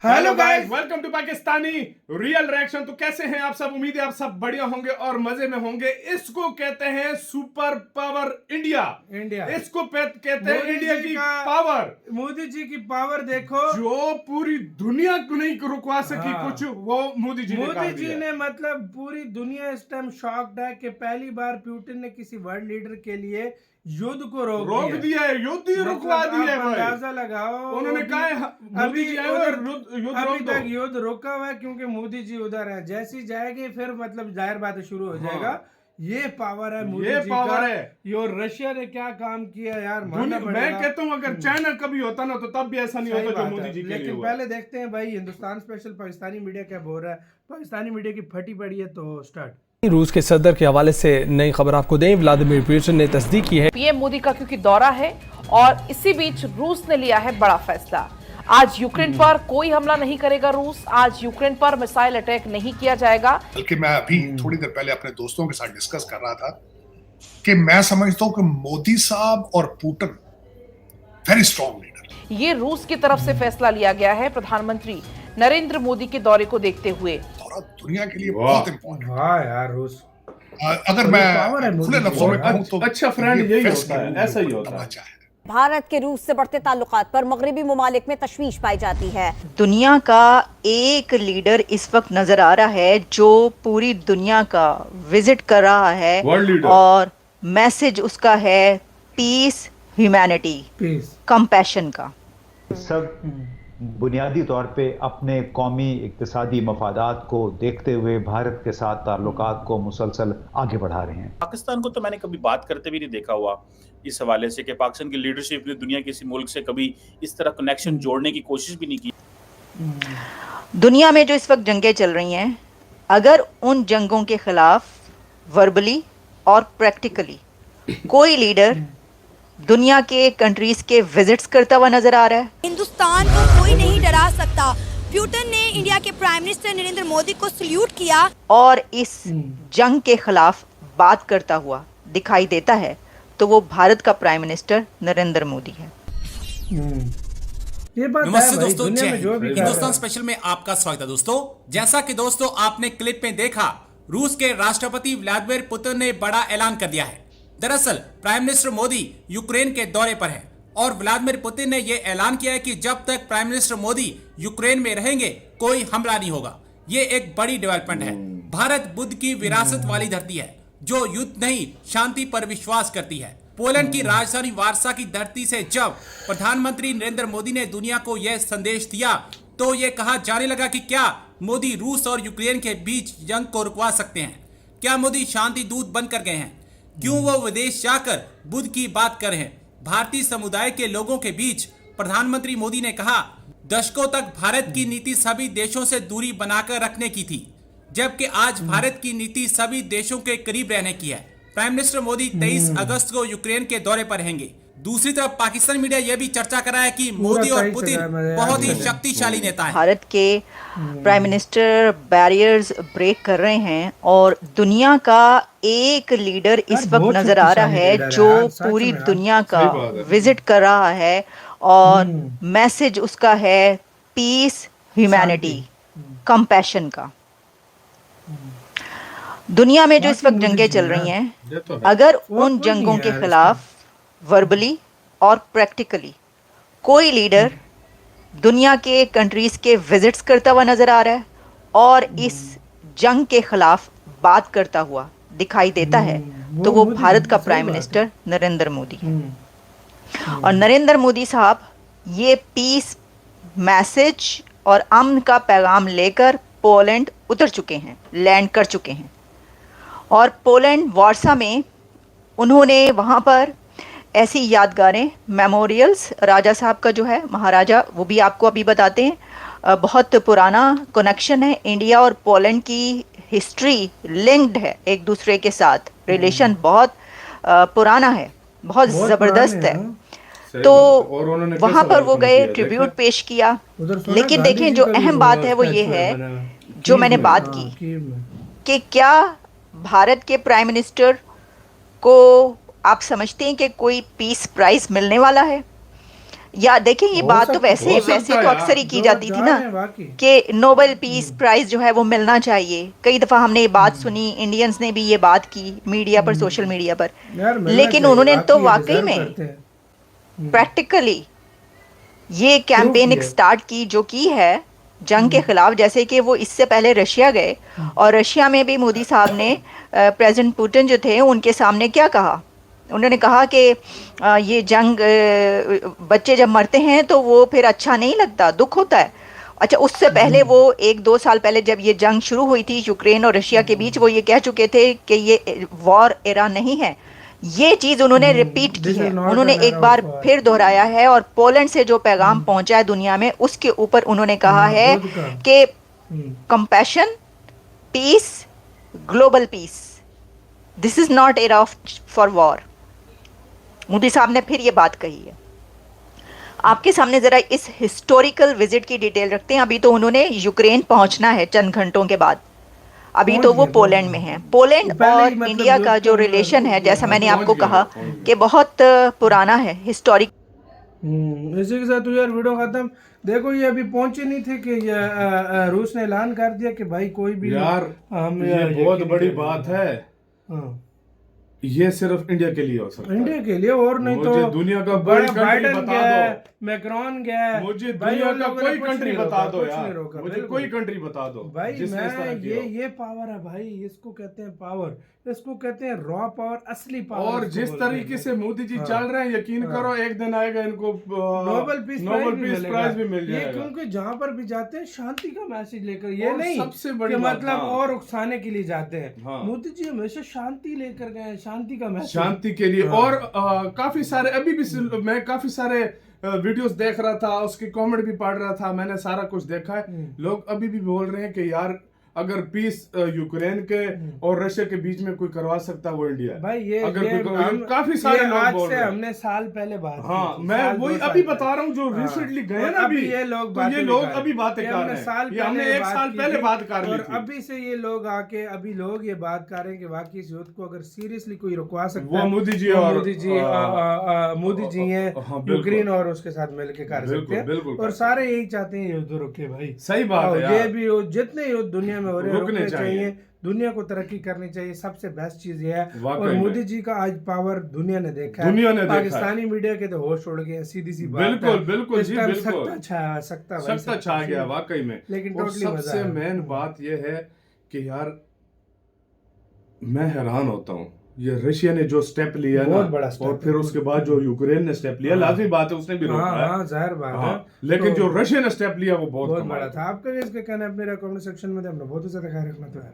Hello guys, welcome to Pakistani real reaction. तो कैसे हैं आप सब? उम्मीद है आप सब बढ़िया होंगे और मजे में होंगे। इसको कहते हैं सुपर पावर इंडिया। इसको कहते हैं इंडिया की पावर। मोदी जी की पावर देखो, जो पूरी दुनिया को नहीं रुकवा सकी कुछ, वो मोदी जी ने मतलब पूरी दुनिया इस टाइम शॉक्ड है कि पहली बार पुतिन ने किसी वर्ल्ड लीडर के लिए युद्ध को रोक दिया है। युद्ध ही रुकवा दिया है। अंदाजा लगाओ, उन्होंने कहा अभी अभी तक युद्ध रोका हुआ है क्योंकि मोदी जी उधर है। जैसी जाएगी फिर मतलब जाहिर बात शुरू हो जाएगा। ये पावर है मोदी जी पावर का। है। यो रशिया ने क्या काम किया यार, मैं कहता हूँ अगर चाइना कभी होता ना तो तब भी ऐसा नहीं होता जो मोदी जी के लिए लेकिन पहले देखते हैं भाई हिंदुस्तान स्पेशल पाकिस्तानी मीडिया क्या बोल रहा है। पाकिस्तानी मीडिया की फटी पड़ी है, तो स्टार्ट। रूस के सदर के हवाले से नई खबर आपको दें। व्लादिमीर पुतिन ने तस्दीक की है पीएम मोदी का क्योंकि दौरा है और इसी बीच रूस ने लिया है बड़ा फैसला। आज यूक्रेन पर कोई हमला नहीं करेगा रूस। आज यूक्रेन पर मिसाइल अटैक नहीं किया जाएगा। बल्कि मैं अभी थोड़ी देर पहले अपने दोस्तों के साथ डिस्कस कर रहा था कि मैं समझता हूं कि मोदी साहब और पुतिन वेरी स्ट्रॉन्ग लीडर। ये रूस की तरफ से फैसला लिया गया है प्रधानमंत्री नरेंद्र मोदी के दौरे को देखते हुए। दौरा दुनिया के लिए बहुत इंपॉर्टेंट। वाह यार, रूस अगर मैं खुले लफ्जों में कहूं तो अच्छा फ्रेंड यही होता है, ऐसा ही होता है। भारत के रूस से बढ़ते ताल्लुकात पर मगरबी ममालिक में तशवीश पाई जाती है। दुनिया का एक लीडर इस वक्त नजर आ रहा है जो पूरी दुनिया का विजिट कर रहा है और मैसेज उसका है पीस, ह्यूमैनिटी, कंपैशन का। सब बुनियादी तौर पे अपने कौमी इक्तिसादी मफादात को देखते हुए भारत के साथ ताल्लुकात को मुसलसल आगे बढ़ा रहे हैं। पाकिस्तान को तो मैंने कभी बात करते भी नहीं देखा हुआ इस हवाले से कि पाकिस्तान की लीडरशिप ने दुनिया के किसी मुल्क से कभी इस तरह कनेक्शन जोड़ने की कोशिश भी नहीं की। दुनिया में जो इस वक्त जंगें चल रही हैं, अगर उन जंगों के खिलाफ वर्बली और प्रैक्टिकली कोई लीडर दुनिया के कंट्रीज के विजिट्स करता हुआ नजर आ रहा है। हिंदुस्तान को कोई नहीं डरा सकता। पुतिन ने इंडिया के प्राइम मिनिस्टर नरेंद्र मोदी को सल्यूट किया और इस जंग के खिलाफ बात करता हुआ दिखाई देता है, तो वो भारत का प्राइम मिनिस्टर नरेंद्र मोदी है। ये बात नमस्ते है दोस्तों, दुनिया में जो भी हिंदुस्तान स्पेशल में आपका स्वागत है। दोस्तों, जैसा कि दोस्तों आपने क्लिप में देखा, रूस के राष्ट्रपति व्लादिमीर पुतिन ने बड़ा ऐलान कर दिया है। दरअसल प्राइम मिनिस्टर मोदी यूक्रेन के दौरे पर है और व्लादिमीर पुतिन ने यह ऐलान किया है कि जब तक प्राइम मिनिस्टर मोदी यूक्रेन में रहेंगे कोई हमला नहीं होगा। ये एक बड़ी डेवलपमेंट है। भारत बुद्ध की विरासत वाली धरती है जो युद्ध नहीं शांति पर विश्वास करती है। पोलैंड की राजधानी वार्सा की धरती से जब प्रधानमंत्री नरेंद्र मोदी ने दुनिया को यह संदेश दिया तो ये कहा जाने लगा कि क्या मोदी रूस और यूक्रेन के बीच जंग को रुकवा सकते हैं। क्या मोदी शांति दूत बनकर गए हैं? क्यों वो विदेश जाकर बुद्ध की बात कर रहे हैं? भारतीय समुदाय के लोगों के बीच प्रधानमंत्री मोदी ने कहा दशकों तक भारत की नीति सभी देशों से दूरी बनाकर रखने की थी, जबकि आज भारत की नीति सभी देशों के करीब रहने की है। प्राइम मिनिस्टर मोदी 23 अगस्त को यूक्रेन के दौरे पर रहेंगे। दूसरी तरफ पाकिस्तान मीडिया यह भी चर्चा कर रहा है कि मोदी और पुतिन बहुत ही शक्तिशाली नेता हैं। भारत के प्राइम मिनिस्टर बैरियर्स ब्रेक कर रहे हैं और दुनिया का एक लीडर इस वक्त नजर आ रहा है जो पूरी दुनिया का विजिट कर रहा है और मैसेज उसका है पीस, ह्यूमैनिटी, कंपैशन का। दुनिया में जो इस वक्त जंगें चल रही हैं, अगर उन जंगों के खिलाफ वर्बली और प्रैक्टिकली कोई लीडर दुनिया के कंट्रीज के विजिट्स करता हुआ नजर आ रहा है और इस जंग के खिलाफ बात करता हुआ दिखाई देता है, तो वो भारत का प्राइम मिनिस्टर नरेंद्र मोदी है। और नरेंद्र मोदी साहब ये पीस मैसेज और अमन का पैगाम लेकर पोलैंड उतर चुके हैं, लैंड कर चुके हैं। और पोलैंड वार्सा में उन्होंने वहाँ पर ऐसी यादगारें, मेमोरियल्स, राजा साहब का जो है महाराजा, वो भी आपको अभी बताते हैं। बहुत पुराना कनेक्शन है, इंडिया और पोलैंड की हिस्ट्री लिंक्ड है एक दूसरे के साथ, रिलेशन बहुत पुराना है, बहुत ज़बरदस्त है। तो वहाँ पर वो गए, ट्रिब्यूट पेश किया। लेकिन देखें जो अहम बात है वो ये है जो मैंने बात की कि क्या भारत के प्राइम मिनिस्टर को आप समझते हैं कि कोई पीस प्राइज मिलने वाला है? या देखें ये बात तो हो वैसे सकता वैसे है तो यार। अक्सर ही की जो जाती थी जान ना है वाकई। कि नोबेल पीस प्राइज जो है वो मिलना चाहिए। कई दफा हमने ये बात सुनी, इंडियंस ने भी ये बात की मीडिया पर, सोशल मीडिया पर, यार मिलना लेकिन चाहिए, उन्होंने तो ये वाकई deserve में करते हैं। प्रैक्टिकली ये कैंपेन किया। एक स्टार्ट की जो की है जंग के खिलाफ। जैसे कि वो इससे पहले रशिया गए और रशिया में भी मोदी साहब ने प्रेसिडेंट पुतिन जो थे उनके सामने क्या कहा, उन्होंने कहा कि ये जंग बच्चे जब मरते हैं तो वो फिर अच्छा नहीं लगता, दुख होता है। अच्छा, उससे पहले वो 1-2 साल पहले जब ये जंग शुरू हुई थी यूक्रेन और रशिया के बीच, वो ये कह चुके थे कि ये वॉर एरा नहीं है। ये चीज उन्होंने रिपीट की This है, is not उन्होंने an एक era बार of war. फिर दोहराया है और पोलैंड से जो पैगाम पहुंचा है दुनिया में उसके ऊपर उन्होंने कहा है खुद का। कि compassion, peace, global peace, this is not era for war. Modi साहब ने फिर ये बात कही है। आपके सामने जरा इस हिस्टोरिकल विजिट की डिटेल रखते हैं। अभी तो उन्होंने यूक्रेन पहुंचना है चंद घंटों के बाद, अभी तो वो पोलैंड में है। पोलैंड पहले ही और मतलब इंडिया का जो यूरोप में रिलेशन है, जैसा मैंने पहुंच आपको गया, कहा पहुंच गया। कि बहुत पुराना है, हिस्टोरिक। इसी के साथ तो यार वीडियो खत्म। देखो ये अभी पहुंचे नहीं थे कि ये रूस ने ऐलान कर दिया कि भाई कोई भी यार हम ये बहुत यकीन बड़ी करेंगे। बात है, हाँ, ये सिर्फ इंडिया के लिए हो सकता है। इंडिया के लिए और नहीं तो मुझे दुनिया का बड़ा कोई country बाइडन बता गया, दो। मैक्रॉन गया, मुझे भाई दुनिया उन का लोगों ने कोई कुछ कंट्री नहीं बता रोका, दो कुछ यार, नहीं रोका, मुझे बिल्कुल। कोई कंट्री बता दो भाई जिसने इस तरह की हो। ये पावर है भाई, इसको कहते हैं पावर, इसको कहते हैं रॉ पावर, असली पावर। और इसको जिस बोलते हैं। तरीके से मोदी जी हाँ। चल रहे हैं, यकीन करो एक दिन आएगा इनको नोबेल पीस प्राइज भी मिल ये जाएगा। क्योंकि जहाँ पर भी जाते हैं शांति का मैसेज लेकर, ये और नहीं सबसे बड़ी कि बात, मतलब हाँ। और उकसाने के लिए जाते हैं। हाँ। मोदी जी हमेशा शांति लेकर गए, शांति का मैसेज। शांति के लिए। हाँ। और काफी सारे अभी भी मैं काफी सारे वीडियोस देख रहा था, उसके कमेंट भी पढ़ रहा था, मैंने सारा कुछ देखा है। लोग अभी भी बोल रहे हैं कि यार अगर पीस यूक्रेन के और रशिया के बीच में कोई करवा सकता है वो इंडिया है। भाई ये अगर ये कोई हम काफी सारे लोग आज बोल से रहे हैं। हमने साल पहले बात की हाँ, थी, मैं साल, वही 2 साल अभी पहले। बता रहा हूँ जो हाँ। रिसेंटली गए और ना अभी, ये लोग तो ये लोग अभी बातें कर रहे साल हैं। ये हमने पहले एक बात साल की पहले थी, बात कर ली और थी। अभी से ये लोग आके अभी लोग ये बात कर रहे हैं कि वाकई इस युद्ध को अगर सीरियसली कोई रुकवा सकता वो है, मोदी जी तो और मोदी जी हैं, हाँ, बिल्कुल। यूक्रेन और उसके साथ मिलकर कर बिल्कुल, सकते हैं। बिल्कुल और कर सारे यही चाहते हैं युद्ध रुके भाई। सही बात है और यार। ये भी जितने युद्ध दुनिया में हो रहे हैं रुकने रुकने चाहिए। चाहिए, दुनिया को तरक्की करनी चाहिए, सबसे बेस्ट चीज ये है। वाकई और में। मोदी जी का आज पावर दुनिया ने देखा है। दुनिया ने देखा है। पाकिस्तानी मीडिया के तो होश उड़ गए, सीधी सी बात बिल्कुल, है। बिल्कुल इस जी, टाइम बिल्कुल। सकता छा गया वाकई में। लेकिन और टोटली मजा सबसे आया। मेन बात यह है कि यार मैं हैरान होता हूँ, ये रशिया ने जो स्टेप लिया ना, बहुत बड़ा स्टेप और फिर है। उसके बाद जो यूक्रेन ने स्टेप लिया, लाजमी बात है उसने भी रोका हाँ है। हाँ, जाहिर बात है। हाँ, लेकिन तो जो रशिया ने स्टेप लिया वो बहुत बहुत कमाल बड़ा का। था। आपका भी इसका कहना है अपने कमेंट सेक्शन में, अपना बहुत ज्यादा ख्याल रखना तो यार।